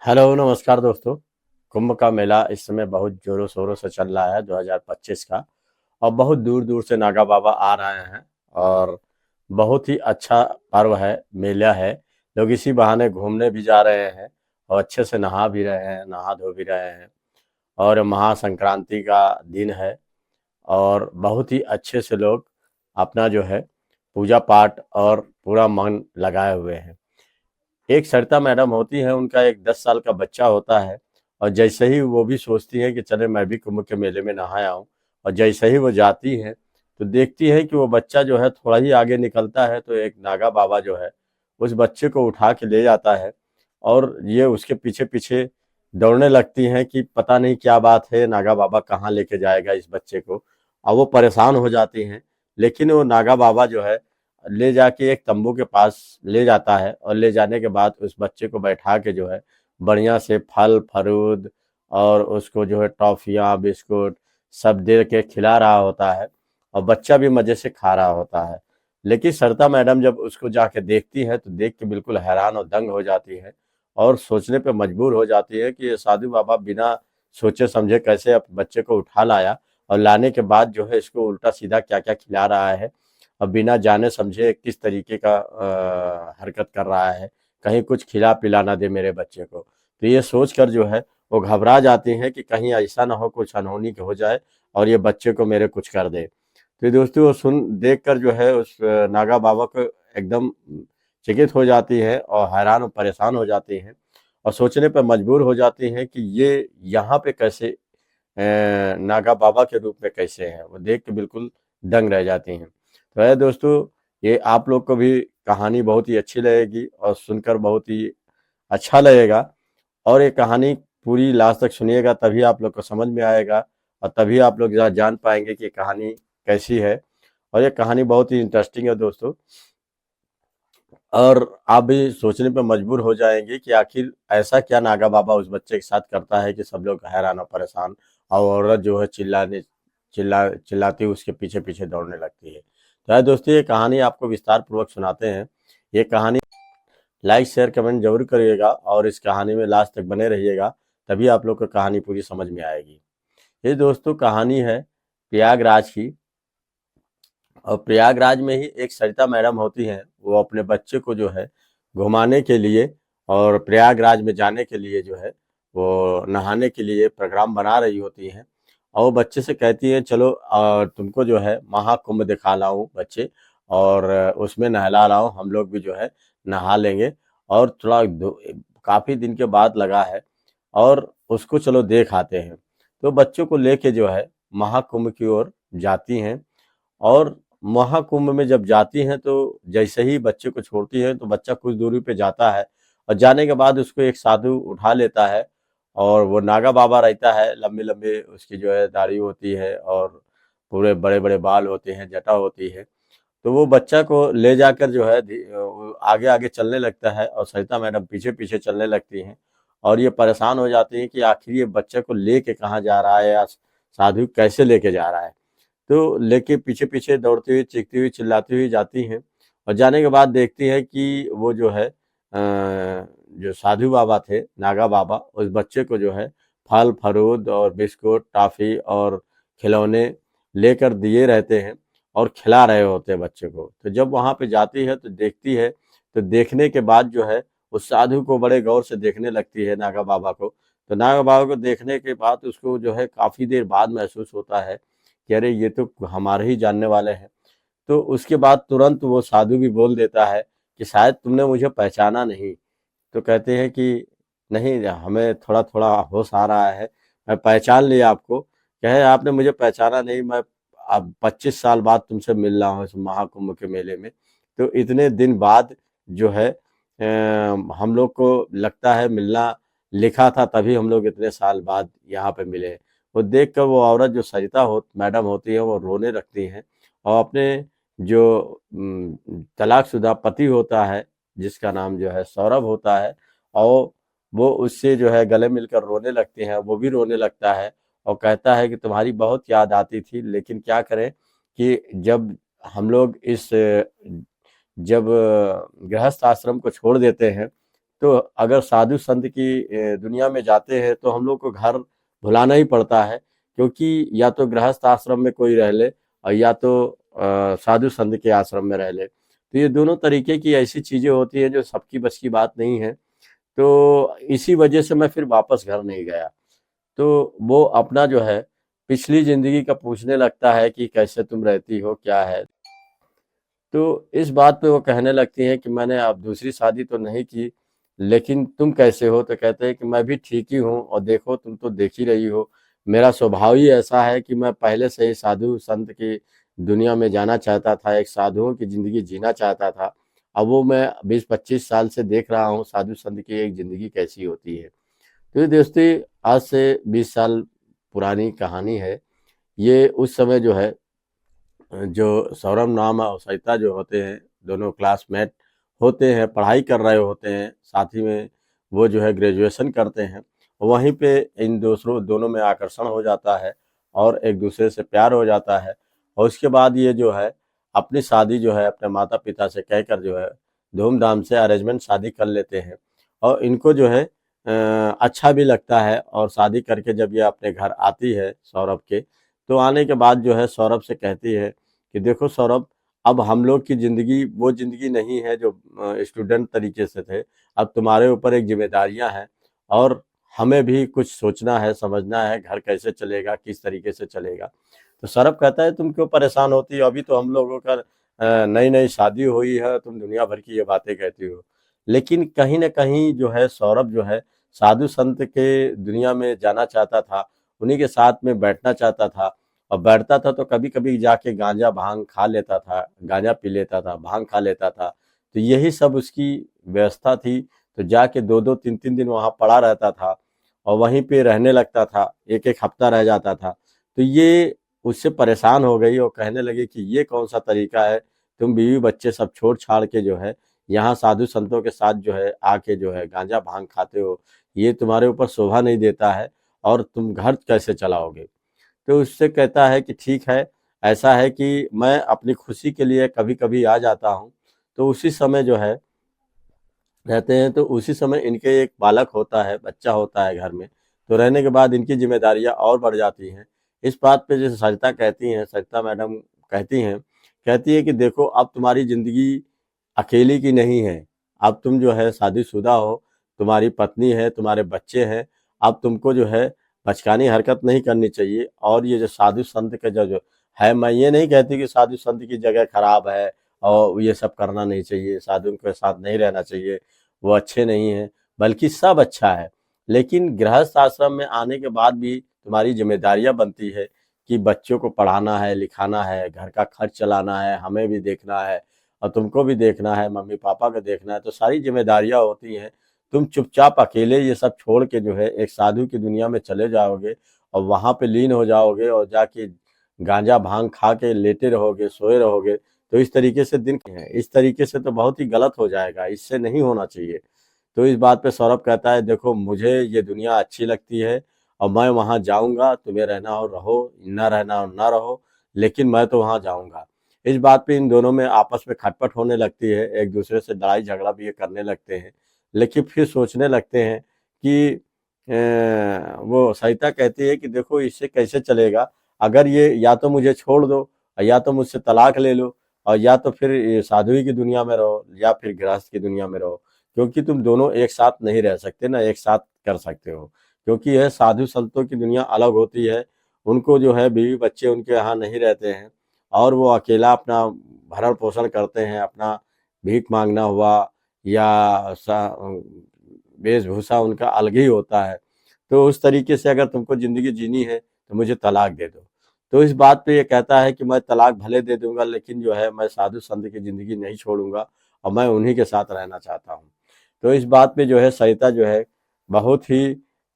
Hello नमस्कार दोस्तों। कुंभ का मेला इस समय बहुत जोरों शोरों से चल रहा है 2025 का। और बहुत दूर दूर से नागा बाबा आ रहे हैं। और बहुत ही अच्छा पर्व है, मेला है। लोग इसी बहाने घूमने भी जा रहे हैं और अच्छे से नहा भी रहे हैं, नहा धो भी रहे हैं। और महासंक्रांति का दिन है और बहुत ही अच्छे से लोग अपना जो है पूजा पाठ और पूरा मन लगाए हुए हैं। एक सरिता मैडम होती हैं, उनका एक 10 साल का बच्चा होता है। और जैसे ही वो भी सोचती हैं कि चले मैं भी कुंभ के मेले में नहा आऊं, और जैसे ही वो जाती हैं तो देखती है कि वो बच्चा जो है थोड़ा ही आगे निकलता है तो एक नागा बाबा जो है उस बच्चे को उठा के ले जाता है। और ये उसके पीछे पीछे दौड़ने लगती हैं कि पता नहीं क्या बात है, नागा बाबा कहाँ लेके जाएगा इस बच्चे को। और वो परेशान हो जाती हैं। लेकिन वो नागा बाबा जो है ले जाके एक तंबू के पास ले जाता है, और ले जाने के बाद उस बच्चे को बैठा के जो है बढ़िया से फल फरूद और उसको जो है टॉफियाँ बिस्कुट सब दे के खिला रहा होता है। और बच्चा भी मजे से खा रहा होता है। लेकिन सरिता मैडम जब उसको जाके देखती है तो देख के बिल्कुल हैरान और दंग हो जाती है। और सोचने पे मजबूर हो जाती है कि ये साधु बाबा बिना सोचे समझे कैसे अपने बच्चे को उठा लाया, और लाने के बाद जो है इसको उल्टा सीधा क्या क्या खिला रहा है। और बिना जाने समझे किस तरीके का हरकत कर रहा है, कहीं कुछ खिला पिला ना दे मेरे बच्चे को। तो ये सोच कर जो है वो घबरा जाती हैं कि कहीं ऐसा ना हो कुछ अनहोनी हो जाए और ये बच्चे को मेरे कुछ कर दे। तो दोस्तों वो सुन देख कर जो है उस नागा बाबा को एकदम चकित हो जाती है और हैरान और परेशान हो जाती हैं। और सोचने पर मजबूर हो जाती हैं कि ये यहाँ पे कैसे नागा बाबा के रूप में कैसे हैं। वो देख के बिल्कुल दंग रह जाती हैं। तो है दोस्तों, ये आप लोग को भी कहानी बहुत ही अच्छी लगेगी और सुनकर बहुत ही अच्छा लगेगा। और ये कहानी पूरी लास्ट तक सुनिएगा तभी आप लोग को समझ में आएगा, और तभी आप लोग जान पाएंगे कि कहानी कैसी है। और ये कहानी बहुत ही इंटरेस्टिंग है दोस्तों। और आप भी सोचने पर मजबूर हो जाएंगे कि आखिर ऐसा क्या नागा बाबा उस बच्चे के साथ करता है कि सब लोग हैरान और परेशान। और औरत जो है चिल्लाती उसके पीछे पीछे दौड़ने लगती है। तो है दोस्तों, ये कहानी आपको विस्तार पूर्वक सुनाते हैं। ये कहानी लाइक शेयर कमेंट जरूर करिएगा और इस कहानी में लास्ट तक बने रहिएगा, तभी आप लोग को कहानी पूरी समझ में आएगी। ये दोस्तों कहानी है प्रयागराज की। और प्रयागराज में ही एक सरिता मैडम होती हैं, वो अपने बच्चे को जो है घुमाने के लिए और प्रयागराज में जाने के लिए जो है वो नहाने के लिए प्रोग्राम बना रही होती हैं। और वो बच्चे से कहती हैं चलो तुमको जो है महाकुंभ दिखा लाऊं बच्चे, और उसमें नहला लाऊं, हम लोग भी जो है नहा लेंगे। और काफी दिन के बाद लगा है और उसको चलो देख आते हैं। तो बच्चों को लेके जो है महाकुंभ की ओर जाती हैं। और महाकुंभ में जब जाती हैं तो जैसे ही बच्चे को छोड़ती हैं तो बच्चा कुछ दूरी पे जाता है। और जाने के बाद उसको एक साधु उठा लेता है। और वो नागा बाबा रहता है, लंबे लंबे उसकी जो है दाढ़ी होती है और पूरे बड़े बड़े बाल होते हैं, जटा होती है। तो वो बच्चा को ले जाकर जो है वो आगे आगे चलने लगता है और सरिता मैडम पीछे पीछे चलने लगती हैं। और ये परेशान हो जाती हैं कि आखिर ये बच्चे को लेके कहाँ जा रहा है, या साधु कैसे लेके जा रहा है। तो लेके पीछे पीछे दौड़ती हुई चीखती हुई चिल्लाती हुई जाती हैं। और जाने के बाद देखती है कि वो जो है जो साधु बाबा थे, नागा बाबा, उस बच्चे को जो है फल फरूद और बिस्कुट टॉफी और खिलौने लेकर दिए रहते हैं और खिला रहे होते हैं बच्चे को। तो जब वहां पे जाती है तो देखती है, तो देखने के बाद जो है उस साधु को बड़े गौर से देखने लगती है, नागा बाबा को। तो नागा बाबा को देखने के बाद उसको जो है काफी देर बाद महसूस होता है कि अरे ये तो हमारे ही जानने वाले हैं। तो उसके बाद तुरंत वो साधु भी बोल देता है कि शायद तुमने मुझे पहचाना नहीं। तो कहते हैं कि नहीं, हमें थोड़ा थोड़ा होश आ रहा है, मैं पहचान लिया आपको। कहे आपने मुझे पहचाना नहीं, मैं अब 25 साल बाद तुमसे मिल रहा हूँ इस महाकुंभ के मेले में। तो इतने दिन बाद जो है हम लोग को लगता है मिलना लिखा था, तभी हम लोग इतने साल बाद यहाँ पे मिले। वो देख कर वो औरत जो सरिता हो मैडम होती है वो रोने लगती हैं। और अपने जो तलाकशुदा पति होता है, जिसका नाम जो है सौरभ होता है, और वो उससे जो है गले मिलकर रोने लगते हैं, वो भी रोने लगता है। और कहता है कि तुम्हारी बहुत याद आती थी, लेकिन क्या करें कि जब हम लोग इस जब गृहस्थ आश्रम को छोड़ देते हैं तो अगर साधु संत की दुनिया में जाते हैं तो हम लोग को घर भुलाना ही पड़ता है, क्योंकि या तो गृहस्थ आश्रम में कोई रह ले और या तो साधु संत के आश्रम में रह ले। तो ये दोनों तरीके की ऐसी चीजें होती हैं जो सबकी बस की बात नहीं है। तो इसी वजह से मैं फिर वापस घर नहीं गया। तो वो अपना जो है पिछली जिंदगी का पूछने लगता है कि कैसे तुम रहती हो, क्या है। तो इस बात पे वो कहने लगती हैं कि मैंने अब दूसरी शादी तो नहीं की, लेकिन तुम कैसे हो? तो कहते हैं कि मैं भी ठीक ही हूँ, और देखो तुम तो देख ही रही हो, मेरा स्वभाव ही ऐसा है कि मैं पहले से ही साधु संत की दुनिया में जाना चाहता था, एक साधुओं की जिंदगी जीना चाहता था। अब वो मैं 20-25 साल से देख रहा हूँ साधु संत की एक जिंदगी कैसी होती है। तो ये दोस्ती आज से 20 साल पुरानी कहानी है। ये उस समय जो है, जो सौरभ नाम और सरिता जो होते हैं, दोनों क्लासमेट होते हैं, पढ़ाई कर रहे होते हैं, साथ ही में वो जो है ग्रेजुएशन करते हैं। वहीं पे इन दूसरों दोनों में आकर्षण हो जाता है और एक दूसरे से प्यार हो जाता है। और उसके बाद ये जो है अपनी शादी जो है अपने माता पिता से कहकर जो है धूमधाम से अरेंजमेंट शादी कर लेते हैं। और इनको जो है अच्छा भी लगता है। और शादी करके जब ये अपने घर आती है सौरभ के, तो आने के बाद जो है सौरभ से कहती है कि देखो सौरभ, अब हम लोग की ज़िंदगी वो ज़िंदगी नहीं है जो स्टूडेंट तरीके से थे। अब तुम्हारे ऊपर एक जिम्मेदारियां हैं और हमें भी कुछ सोचना है, समझना है, घर कैसे चलेगा, किस तरीके से चलेगा। तो सौरभ कहता है तुम क्यों परेशान होती हो, अभी तो हम लोगों का नई नई शादी हुई है, तुम दुनिया भर की ये बातें कहती हो। लेकिन कहीं ना कहीं जो है सौरभ जो है साधु संत के दुनिया में जाना चाहता था, उन्हीं के साथ में बैठना चाहता था। और बैठता था तो कभी कभी जाके गांजा भांग खा लेता था, गांजा पी लेता था, भांग खा लेता था। तो यही सब उसकी व्यवस्था थी। तो जाके 2-2 3-3 दिन वहां पड़ा रहता था और वहीं पे रहने लगता था, एक एक हफ्ता रह जाता था। तो ये उससे परेशान हो गई और कहने लगी कि ये कौन सा तरीका है, तुम बीवी बच्चे सब छोड़ छाड़ के जो है यहाँ साधु संतों के साथ जो है आके जो है गांजा भांग खाते हो, ये तुम्हारे ऊपर शोभा नहीं देता है, और तुम घर कैसे चलाओगे। तो उससे कहता है कि ठीक है, ऐसा है कि मैं अपनी खुशी के लिए कभी कभी आ जाता हूँ। तो उसी समय जो है रहते हैं, तो उसी समय इनके एक बालक होता है, बच्चा होता है घर में। तो रहने के बाद इनकी जिम्मेदारियां और बढ़ जाती हैं। इस बात पे जैसे सरिता कहती हैं, सरिता मैडम कहती है कि देखो अब तुम्हारी जिंदगी अकेली की नहीं है। अब तुम जो है शादीशुदा हो, तुम्हारी पत्नी है, तुम्हारे बच्चे हैं। अब तुमको जो है बचकानी हरकत नहीं करनी चाहिए। और ये जो साधु संत का जो है, मैं ये नहीं कहती कि साधु संत की जगह खराब है और ये सब करना नहीं चाहिए, साधु के साथ नहीं रहना चाहिए, वो अच्छे नहीं हैं, बल्कि सब अच्छा है। लेकिन गृहस्थ आश्रम में आने के बाद भी तुम्हारी जिम्मेदारियां बनती है कि बच्चों को पढ़ाना है, लिखाना है, घर का खर्च चलाना है, हमें भी देखना है और तुमको भी देखना है, मम्मी पापा को देखना है। तो सारी जिम्मेदारियां होती हैं। तुम चुपचाप अकेले ये सब छोड़ के जो है एक साधु की दुनिया में चले जाओगे और वहां पे लीन हो जाओगे और जाके गांजा भांग खा के लेटे रहोगे, सोए रहोगे। तो इस तरीके से दिन है, इस तरीके से तो बहुत ही गलत हो जाएगा, इससे नहीं होना चाहिए। तो इस बात पे सौरभ कहता है देखो मुझे ये दुनिया अच्छी लगती है और मैं वहां जाऊंगा, तुम्हें रहना हो रहो, ना रहना हो ना रहो, लेकिन मैं तो वहां जाऊंगा। इस बात पे इन दोनों में आपस में खटपट होने लगती है, एक दूसरे से लड़ाई झगड़ा भी ये करने लगते हैं। लेकिन फिर सोचने लगते हैं कि वो सरिता कहती है कि देखो इससे कैसे चलेगा, अगर ये या तो मुझे छोड़ दो और या तो मुझसे तलाक ले लो और या तो फिर ये साध्वी की दुनिया में रहो या फिर गृहस्थ की दुनिया में रहो, क्योंकि तुम दोनों एक साथ नहीं रह सकते ना एक साथ कर सकते हो। क्योंकि यह साधु संतों की दुनिया अलग होती है, उनको जो है बीवी बच्चे उनके यहाँ नहीं रहते हैं और वो अकेला अपना भरण पोषण करते हैं, अपना भीख मांगना हुआ या वेशभूषा उनका अलग ही होता है। तो उस तरीके से अगर तुमको जिंदगी जीनी है तो मुझे तलाक दे दो। तो इस बात पे ये कहता है कि मैं तलाक भले दे दूंगा, लेकिन जो है मैं साधु संत की जिंदगी नहीं छोड़ूंगा और मैं उन्हीं के साथ रहना चाहता हूँ। तो इस बात पे जो है सरिता जो है बहुत ही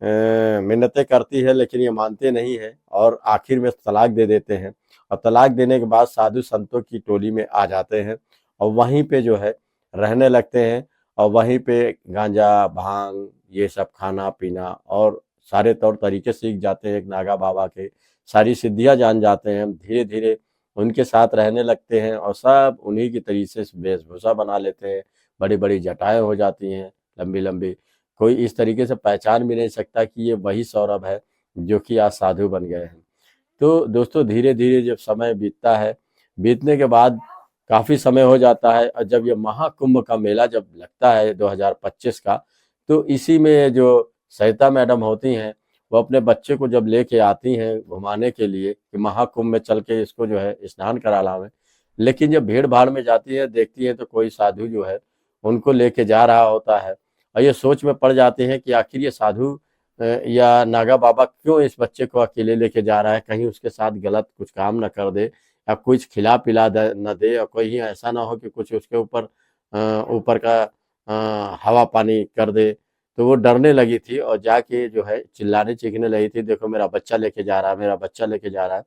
मिन्नतें करती है, लेकिन ये मानते नहीं है और आखिर में तलाक दे देते हैं। और तलाक देने के बाद साधु संतों की टोली में आ जाते हैं और वहीं पे जो है रहने लगते हैं और वहीं पे गांजा भांग ये सब खाना पीना और सारे तौर तरीके सीख जाते हैं। एक नागा बाबा के सारी सिद्धियां जान जाते हैं, धीरे धीरे उनके साथ रहने लगते हैं और सब उन्हीं की तरीके से वेशभूषा बना लेते हैं, बड़ी बड़ी जटाएं हो जाती हैं, लंबी लंबी, कोई इस तरीके से पहचान भी नहीं सकता कि ये वही सौरभ है जो कि आज साधु बन गए हैं। तो दोस्तों धीरे धीरे जब समय बीतता है, बीतने के बाद काफी समय हो जाता है, और जब ये महाकुंभ का मेला जब लगता है 2025 का, तो इसी में जो सरिता मैडम होती हैं, वो अपने बच्चे को जब लेके आती हैं घुमाने के लिए कि महाकुंभ में चल के इसको जो है स्नान करा लावे। लेकिन जब भीड़ भाड़ में जाती है, देखती है तो कोई साधु जो है उनको लेके जा रहा होता है, और ये सोच में पड़ जाते हैं कि आखिर ये साधु या नागा बाबा क्यों इस बच्चे को अकेले लेके जा रहा है, कहीं उसके साथ गलत कुछ काम न कर दे, या कुछ खिला पिला न दे, और कोई ऐसा ना हो कि कुछ उसके ऊपर ऊपर का हवा पानी कर दे। तो वो डरने लगी थी और जाके जो है चिल्लाने चीखने लगी थी, देखो मेरा बच्चा लेके जा रहा है, मेरा बच्चा लेके जा रहा है।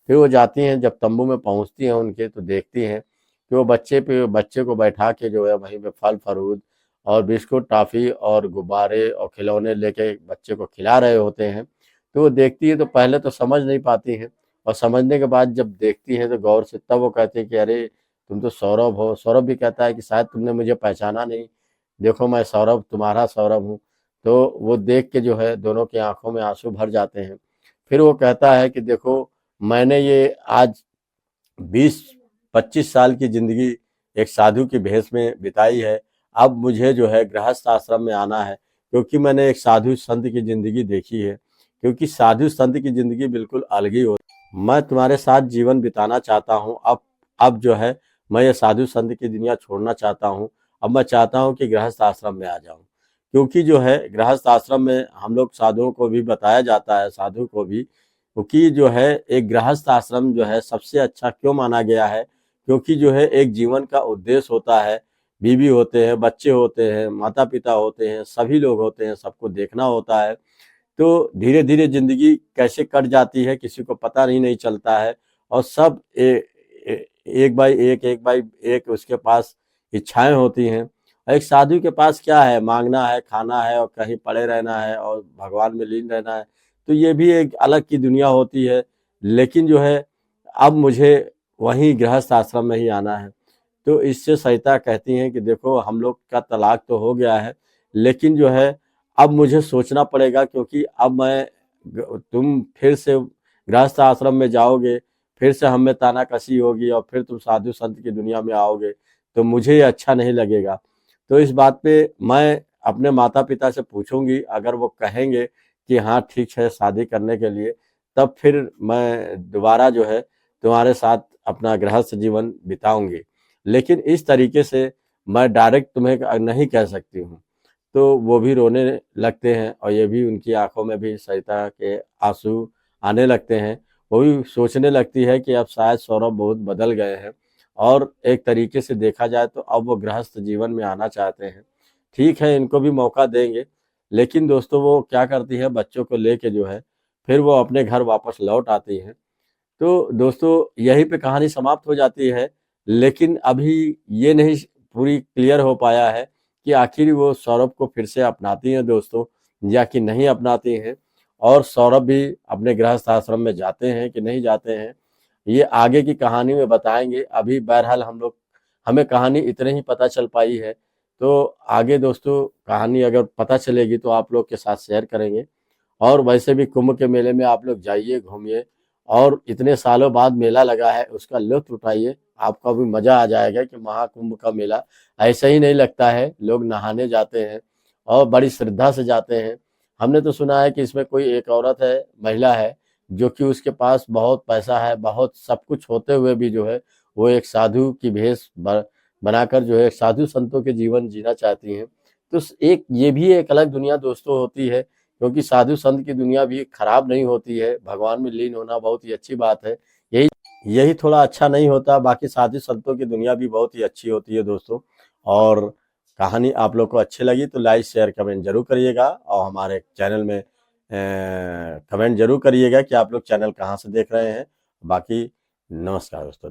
फिर वो जाती हैं, जब तंबू में पहुंचती हैं उनके, तो देखती हैं कि वो बच्चे को बैठा के जो है वहीं पे फल फरूद और बिस्कुट टॉफी और गुब्बारे और खिलौने लेके बच्चे को खिला रहे होते हैं। तो वो देखती है तो पहले तो समझ नहीं पाती हैं, और समझने के बाद जब देखती हैं तो गौर से, तब वो कहती है कि अरे तुम तो सौरभ हो। सौरभ भी कहता है कि शायद तुमने मुझे पहचाना नहीं, देखो मैं सौरभ, तुम्हारा सौरभ हूँ। तो वो देख के जो है दोनों की आंखों में आंसू भर जाते हैं। फिर वो कहता है कि देखो मैंने ये आज 20-25 साल की जिंदगी एक साधु की भेष में बिताई है, अब मुझे जो है गृहस्थ आश्रम में आना है, क्योंकि मैंने एक साधु संत की जिंदगी देखी है, क्योंकि साधु संत की जिंदगी बिल्कुल अलग ही होती है। मैं तुम्हारे साथ जीवन बिताना चाहता हूँ, अब जो है मैं ये साधु संत की दुनिया छोड़ना चाहता हूँ। अब मैं चाहता हूँ कि गृहस्थ आश्रम में आ जाऊँ, क्योंकि जो है गृहस्थ आश्रम में हम लोग साधुओं को भी बताया जाता है, साधु को भी, क्योंकि जो है एक गृहस्थ आश्रम जो है सबसे अच्छा क्यों माना गया है, क्योंकि जो है एक जीवन का उद्देश्य होता है, बीवी होते हैं, बच्चे होते हैं, माता पिता होते हैं, सभी लोग होते हैं, सबको देखना होता है। तो धीरे धीरे जिंदगी कैसे कट जाती है किसी को पता नहीं चलता है, और सब एक बाई एक उसके पास इच्छाएं होती हैं। एक साधु के पास क्या है, मांगना है, खाना है और कहीं पड़े रहना है और भगवान में लीन रहना है। तो ये भी एक अलग की दुनिया होती है। लेकिन जो है अब मुझे वहीं गृहस्थ आश्रम में ही आना है। तो इससे सरिता कहती हैं कि देखो हम लोग का तलाक तो हो गया है, लेकिन जो है अब मुझे सोचना पड़ेगा, क्योंकि अब तुम फिर से गृहस्थ आश्रम में जाओगे, फिर से हमें तानाकसी होगी और फिर तुम साधु संत की दुनिया में आओगे, तो मुझे ये अच्छा नहीं लगेगा। तो इस बात पे मैं अपने माता पिता से पूछूंगी, अगर वो कहेंगे कि हाँ ठीक है शादी करने के लिए, तब फिर मैं दोबारा जो है तुम्हारे साथ अपना गृहस्थ जीवन बिताऊंगी। लेकिन इस तरीके से मैं डायरेक्ट तुम्हें नहीं कह सकती हूँ। तो वो भी रोने लगते हैं, और ये भी उनकी आंखों में भी सरिता के आंसू आने लगते हैं। वो भी सोचने लगती है कि अब शायद सौरभ बहुत बदल गए हैं, और एक तरीके से देखा जाए तो अब वो गृहस्थ जीवन में आना चाहते हैं। ठीक है, इनको भी मौका देंगे। लेकिन दोस्तों वो क्या करती है, बच्चों को लेके जो है फिर वो अपने घर वापस लौट आती हैं। तो दोस्तों यहीं पे कहानी समाप्त हो जाती है। लेकिन अभी ये नहीं पूरी क्लियर हो पाया है कि आखिर वो सौरभ को फिर से अपनाती हैं दोस्तों, या कि नहीं अपनाती हैं, और सौरभ भी अपने गृहस्थ आश्रम में जाते हैं कि नहीं जाते हैं, ये आगे की कहानी में बताएंगे। अभी बहरहाल हमें कहानी इतने ही पता चल पाई है। तो आगे दोस्तों कहानी अगर पता चलेगी तो आप लोग के साथ शेयर करेंगे। और वैसे भी कुंभ के मेले में आप लोग जाइए, घूमिए, और इतने सालों बाद मेला लगा है उसका लुत्फ उठाइए। आपका भी मजा आ जाएगा कि महाकुंभ का मेला ऐसे ही नहीं लगता है, लोग नहाने जाते हैं और बड़ी श्रद्धा से जाते हैं। हमने तो सुना है कि इसमें कोई एक औरत है, महिला है, जो कि उसके पास बहुत पैसा है, बहुत सब कुछ होते हुए भी जो है वो एक साधु की भेष बनाकर जो है साधु संतों के जीवन जीना चाहती हैं। तो एक ये भी एक अलग दुनिया दोस्तों होती है, क्योंकि साधु संत की दुनिया भी खराब नहीं होती है, भगवान में लीन होना बहुत ही अच्छी बात है। यही यही थोड़ा अच्छा नहीं होता, बाकी साधु संतों की दुनिया भी बहुत ही अच्छी होती है दोस्तों। और कहानी आप लोग को अच्छी लगी तो लाइक शेयर कमेंट जरूर करिएगा, और हमारे चैनल में कमेंट जरूर करिएगा कि आप लोग चैनल कहाँ से देख रहे हैं। बाकी नमस्कार दोस्तों।